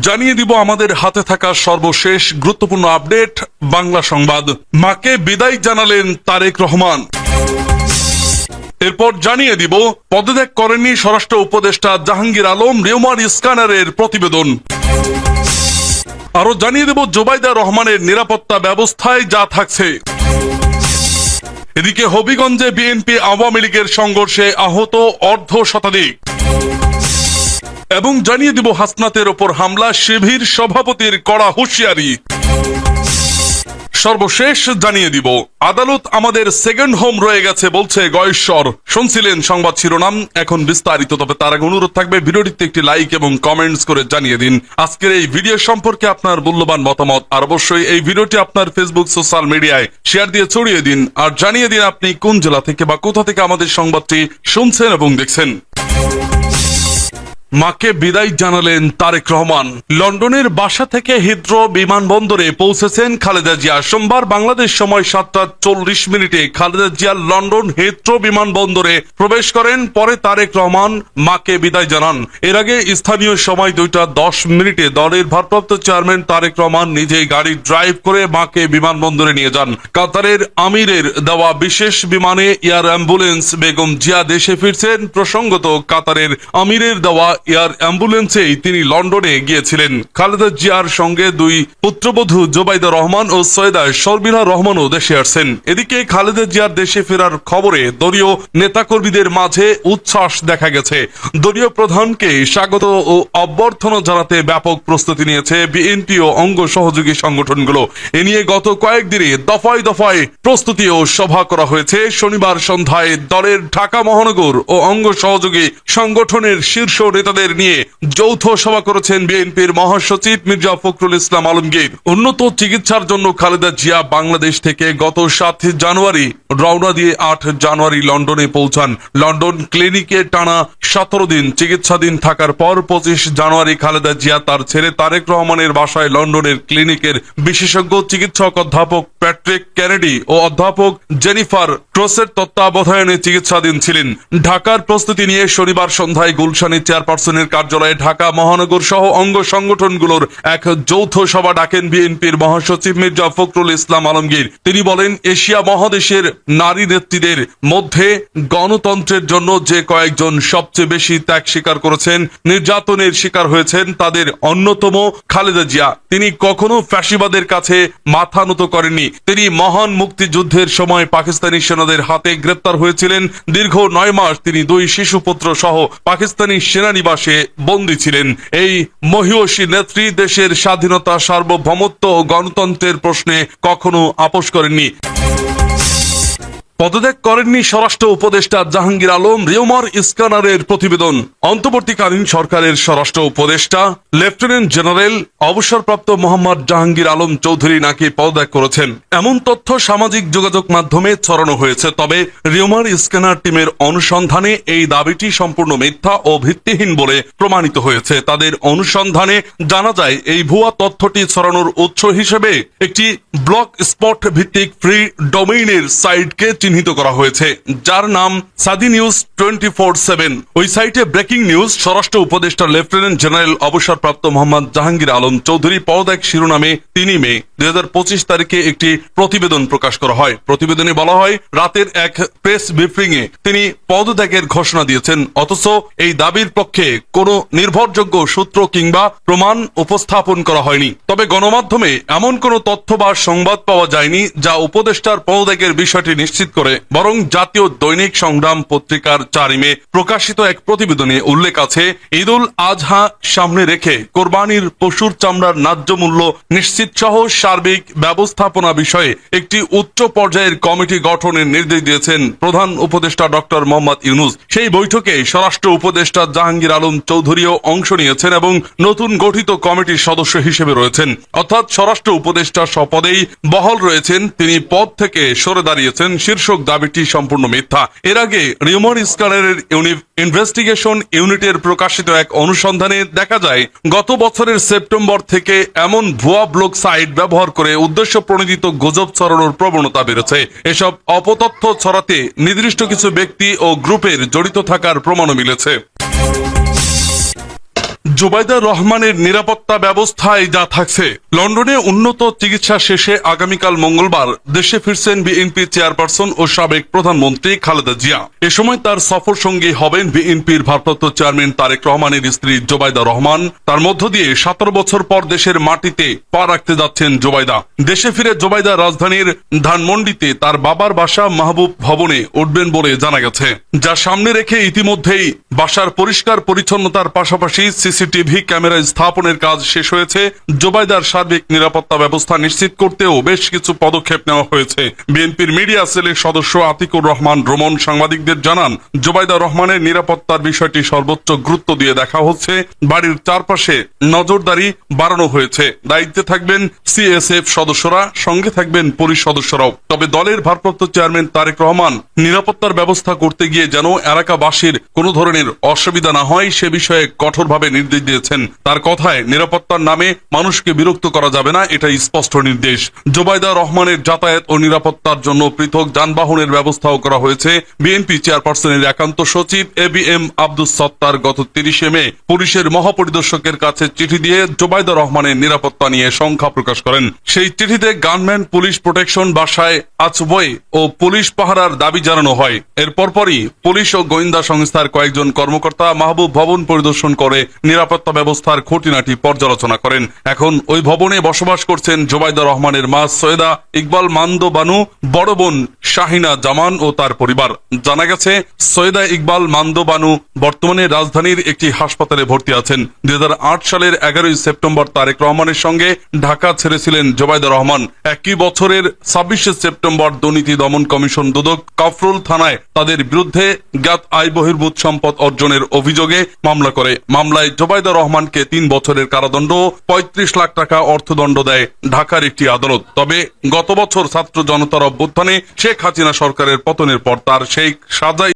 জানিয়ে দিব আমাদের হাতে থাকা সর্বশেষ গুরুত্বপূর্ণ আপডেট বাংলা সংবাদ। মাকে বিদায় জানালেন তারেক রহমান। এরপর জানিয়ে দিব পদত্যাগ করেননি স্বরাষ্ট্র উপদেষ্টা জাহাঙ্গীর আলম, রিউমার স্ক্যানারের প্রতিবেদন। আরো জানিয়ে দেব জুবাইদা রহমানের নিরাপত্তা ব্যবস্থায় যা থাকছে। এদিকে হবিগঞ্জে বিএনপি আওয়ামী লীগের সংঘর্ষে আহত অর্ধ শতাধিক। এবং জানিয়ে দিব হাসনাতের ওপর হামলা, শিবির সভাপতির কড়া হুঁশিয়ারি। সর্বশেষ জানিয়ে দিব আদালত আমাদের সেকেন্ড হোম রয়ে গেছে বলছে গয়েশ্বর। শুনছিলেন সংবাদ শিরোনাম, এখন বিস্তারিত। তবে তার আগে অনুরোধ থাকবে ভিডিওটিতে একটি লাইক এবং কমেন্টস করে জানিয়ে দিন আজকের এই ভিডিও সম্পর্কে আপনার মূল্যবান মতামত। আর অবশ্যই এই ভিডিওটি আপনার ফেসবুক সোশ্যাল মিডিয়ায় শেয়ার দিয়ে ছড়িয়ে দিন। আর জানিয়ে দিন আপনি কোন জেলা থেকে বা কোথা থেকে আমাদের সংবাদটি শুনছেন এবং দেখছেন। মাকে বিদায় জানালেন তারেক রহমান। লন্ডনের বাসা থেকে হিথ্রো বিমানবন্দরে পৌঁছেছেন খালেদা জিয়া। সোমবার বাংলাদেশ সময় 7:40 খালেদা জিয়া লন্ডন হিথ্রো বিমানবন্দরে প্রবেশ করেন। পরে তারেক রহমান মাকে বিদায় জানান। এর আগে স্থানীয় সময় 2:10 দলের ভারপ্রাপ্ত চেয়ারম্যান তারেক রহমান নিজেই গাড়ি ড্রাইভ করে মাকে বিমানবন্দরে নিয়ে যান। কাতারের আমিরের দেওয়া বিশেষ বিমানে এয়ার অ্যাম্বুলেন্স বেগম জিয়া দেশে ফিরছেন। প্রসঙ্গত, কাতারের আমিরের দেওয়া এয়ার অ্যাম্বুলেন্সেই তিনি লন্ডনে গিয়েছিলেন। খালেদা জিয়ার সঙ্গে দুই পুত্রবধূ জুবাইদা রহমান ও সৈয়দা শর্মিলা রহমানও দেশে আসছেন। এদিকে খালেদা জিয়ার দেশে ফেরার খবরে দলীয় নেতাকর্মীদের মাঝে উচ্ছ্বাস দেখা গেছে। দলীয় প্রধানকে স্বাগত ও অভ্যর্থনা জানাতে ব্যাপক প্রস্তুতি নিয়েছে বিএনপি ও অঙ্গ সহযোগী সংগঠনগুলো। এ নিয়ে গত কয়েকদিনে দফায় দফায় প্রস্তুতি ও সভা করা হয়েছে। শনিবার সন্ধ্যায় দলের ঢাকা মহানগর ও অঙ্গ সহযোগী সংগঠনের শীর্ষ নেতাদের নিয়ে যৌথ সভা করেছেন বিএনপির মহাসচিব মির্জা ফখরুল ইসলাম আলমগীর। উন্নত চিকিৎসার জন্য খালেদা জিয়া বাংলাদেশ থেকে গত 7 জানুয়ারি রওনা দিয়ে 8 জানুয়ারি লন্ডনে পৌঁছান। লন্ডন ক্লিনিকে টানা 17 দিন চিকিৎসাধীন থাকার পর 25 জানুয়ারি খালেদা জিয়া তার ছেলে তারেক রহমানের বাসায় লন্ডনের ক্লিনিকের বিশেষজ্ঞ চিকিৎসক অধ্যাপক প্যাট্রিক কেনেডি ও অধ্যাপক জেনিফার ক্রসের তত্ত্বাবধানে চিকিৎসাধীন ছিলেন। ঢাকার প্রস্তুতি নিয়ে শনিবার সন্ধ্যায় গুলশানী চেয়ারপারসনের কার্যালয়ে ঢাকা মহানগর সহ অঙ্গ সংগঠনগুলোর এক যৌথ সভা ডাকেন বিএনপির মহাসচিব মির্জা ফখরুল ইসলাম আলমগীর। তিনি বলেন, এশিয়া মহাদেশের নারী নেত্রীদের মধ্যে গণতন্ত্রের জন্য যে কয়েকজন সবচেয়ে বেশি ত্যাগ স্বীকার করেছেন, নির্যাতনের শিকার হয়েছেন, তাদের অন্যতম খালেদা জিয়া। তিনি কখনো ফ্যাসিবাদের কাছে মাথা নত করেননি। তিনি মহান মুক্তিযুদ্ধের সময় পাকিস্তানি সেনাদের হাতে গ্রেপ্তার হয়েছিলেন। দীর্ঘ 9 মাস তিনি 2 শিশুপুত্র সহ পাকিস্তানি সেনানিবাসে বন্দী ছিলেন। এই মহিয়সী নেত্রী দেশের স্বাধীনতা, সার্বভৌমত্ব ও গণতন্ত্রের প্রশ্নে কখনো আপোষ করেননি। পদত্যাগ করেননি স্বরাষ্ট্র উপদেষ্টা জাহাঙ্গীর আলম, রিউমার স্ক্যানারের প্রতিবেদন। অন্তর্বর্তীকালীন সরকারের স্বরাষ্ট্র উপদেষ্টা লেফটেন্যান্ট জেনারেল অবসরপ্রাপ্ত মোহাম্মদ জাহাঙ্গীর আলম চৌধুরী নাকি পদত্যাগ করেছেন, এমন তথ্য সামাজিক যোগাযোগ মাধ্যমে ছড়ানো হয়েছে। তবে রিউমার স্ক্যানার টিমের অনুসন্ধানে এই দাবিটি সম্পূর্ণ মিথ্যা ও ভিত্তিহীন বলে প্রমাণিত হয়েছে। তাদের অনুসন্ধানে জানা যায়, এই ভুয়া তথ্যটি ছড়ানোর উৎস হিসেবে একটি ব্লগ স্পট ভিত্তিক ফ্রি ডোমেইনের সাইটকে চিহ্নিত করা হয়েছে, যার নাম সাদি নিউজ 24/7। ওই সাইটে ব্রেকিং নিউজ, স্বরাষ্ট্র উপদেষ্টা লেফটেন্যান্ট জেনারেল অবসরপ্রাপ্ত মোহাম্মদ জাহাঙ্গীর আলম চৌধুরী পদত্যাগ শিরোনামে 3 মে 2025 তারিখে একটি প্রতিবেদন প্রকাশ করা হয়। প্রতিবেদনে বলা হয়, রাতের এক প্রেস ব্রিফিং এ তিনি পদত্যাগের ঘোষণা দিয়েছেন, অথচ এই দাবির পক্ষে কোনো নির্ভরযোগ্য সূত্র কিংবা প্রমাণ উপস্থাপন করা হয়নি। তবে গণমাধ্যমে এমন কোনো তথ্য বা সংবাদ পাওয়া যায়নি যা উপদেষ্টার পদত্যাগের বিষয়টি নিশ্চিত করে। বরং জাতীয় দৈনিক সংগ্রাম পত্রিকার 4 মে প্রকাশিত এক প্রতিবেদনে উল্লেখ আছে, ঈদুল আজহা সামনে রেখে কোরবানির পশুর চামড়ার ন্যায্য মূল্য নিশ্চিত সহ সার্বিক ব্যবস্থাপনা বিষয়ে একটি উচ্চ পর্যায়ের কমিটি গঠনের নির্দেশ দিয়েছেন প্রধান উপদেষ্টা ডক্টর মোহাম্মদ ইউনূস। সেই বৈঠকে স্বরাষ্ট্র উপদেষ্টা জাহাঙ্গীর আলম চৌধুরীও অংশ নিয়েছেন এবং নতুন গঠিত কমিটির সদস্য হিসেবে রয়েছেন। অর্থাৎ স্বরাষ্ট্র উপদেষ্টা স্বপদেই বহাল রয়েছেন, তিনি পদ থেকে সরে দাঁড়িয়েছেন শীর্ষক দাবিটি সম্পূর্ণ মিথ্যা। এর আগে রিউমার স্ক্যানারের ইনভেস্টিগেশন ইউনিটের প্রকাশিত এক অনুসন্ধানে দেখা যায়, গত বছরের সেপ্টেম্বর থেকে এমন ভুয়া ব্লগ সাইট ব্যবহার করে উদ্দেশ্য প্রণোদিত গুজব ছড়ানোর প্রবণতা বেড়েছে। এসব অপতথ্য ছড়াতে নির্দিষ্ট কিছু ব্যক্তি ও গ্রুপের জড়িত থাকার প্রমাণও মিলেছে। জুবাইদা রহমানের নিরাপত্তা ব্যবস্থায় যা থাকছে। লন্ডনে উন্নত চিকিৎসা শেষে আগামীকাল মঙ্গলবার দেশে ফিরছেন বিএনপি চেয়ারপারসন ও সাবেক প্রধানমন্ত্রী খালেদা জিয়া। এ সময় তার সফর সঙ্গী হবেন বিএনপির ভারপ্রাপ্ত চেয়ারম্যান তারেক রহমানের স্ত্রী জুবাইদা রহমান। তার মধ্য দিয়ে 17 বছর পর দেশের মাটিতে পা রাখতে যাচ্ছেন জুবাইদা। দেশে ফিরে জুবাইদা রাজধানীর ধানমন্ডিতে তার বাবার বাসা মাহবুব ভবনে উঠবেন বলে জানা গেছে, যা সামনে রেখে ইতিমধ্যেই বাসার পরিষ্কার পরিচ্ছন্নতার পাশাপাশি সিসিটিভি ক্যামেরা স্থাপনের কাজ শেষ হয়েছে। জুবাইদার সার্বিক নিরাপত্তা ব্যবস্থা নিশ্চিত করতেও বেশ কিছু পদক্ষেপ নেওয়া হয়েছে। বিএনপির মিডিয়া সেলের সদস্য আতিকুর রহমান রোমন সাংবাদিকদের জানান, জুবাইদা রহমানের নিরাপত্তার বিষয়টি সর্বোচ্চ গুরুত্ব দিয়ে দেখা হচ্ছে। বাড়ির চারপাশে নজরদারি বাড়ানো হয়েছে। দায়িত্বে থাকবেন সিএসএফ সদস্যরা, সঙ্গে থাকবেন পুলিশ সদস্যরাও। তবে দলের ভারপ্রাপ্ত চেয়ারম্যান তারেক রহমান নিরাপত্তার ব্যবস্থা করতে গিয়ে যেন এলাকাবাসীর কোনো ধরনের অসুবিধা না হয় সে বিষয়ে কঠোরভাবে নির্দেশ দিয়েছেন। তার কথায়, নিরাপত্তার নামে মানুষকে বিরক্ত করা যাবে না, এটা স্পষ্ট নির্দেশ। জুবাইদা রহমানের যাতায়াত ও নিরাপত্তার জন্য পৃথক যানবাহনের ব্যবস্থাও করা হয়েছে। বিএনপি চেয়ারপারসনের একান্ত সচিব এবিএম আব্দুস সত্তার গত 30 মে পুলিশের মহাপরিদর্শকের কাছে চিঠি দিয়ে জুবাইদা রহমানের নিরাপত্তা নিয়ে শঙ্কা প্রকাশ করেন। সেই চিঠিতে গানম্যান পুলিশ প্রোটেকশন বাসায় আচবই ও পুলিশ পাহারার দাবি জানানো হয়। এর পরপরই পুলিশ ও গোয়েন্দা সংস্থার কয়েকজন কর্মকর্তা মাহবুব ভবন পরিদর্শন করে নিরাপত্তা ব্যবস্থার খুঁটিনাটি পর্যালোচনা করেন। এখন ওই ভবনে বসবাস করছেন জুবাইদা রহমানের মা সৈয়দা ইকবাল মান্দ বানু, বড় বোন শাহিনা জামান ও তার পরিবার। জানা গেছে, সৈয়দা ইকবাল মান্দ বানু বর্তমানে রাজধানীর একটি হাসপাতালে ভর্তি আছেন। 2008 সালের 11 সেপ্টেম্বর তারেক রহমানের সঙ্গে ঢাকা ছেড়েছিলেন জুবাইদা রহমান। একই বছরের 26 সেপ্টেম্বর দুর্নীতি দমন কমিশন দুদক কাফরুল থানায় তাদের বিরুদ্ধে জ্ঞাত আয় বহির্ভূত সম্পদ অর্জনের অভিযোগে মামলা করে। মামলায় জুবাইদা রহমানকে 3 বছরের কারাদণ্ড, 35 লাখ টাকা অর্থদণ্ড দেয় ঢাকার একটি আদালত। তবে গত বছর ছাত্র জনতার অভ্যুত্থানে শেখ হাসিনা সরকারের পতনের পর তার সেই সাজাই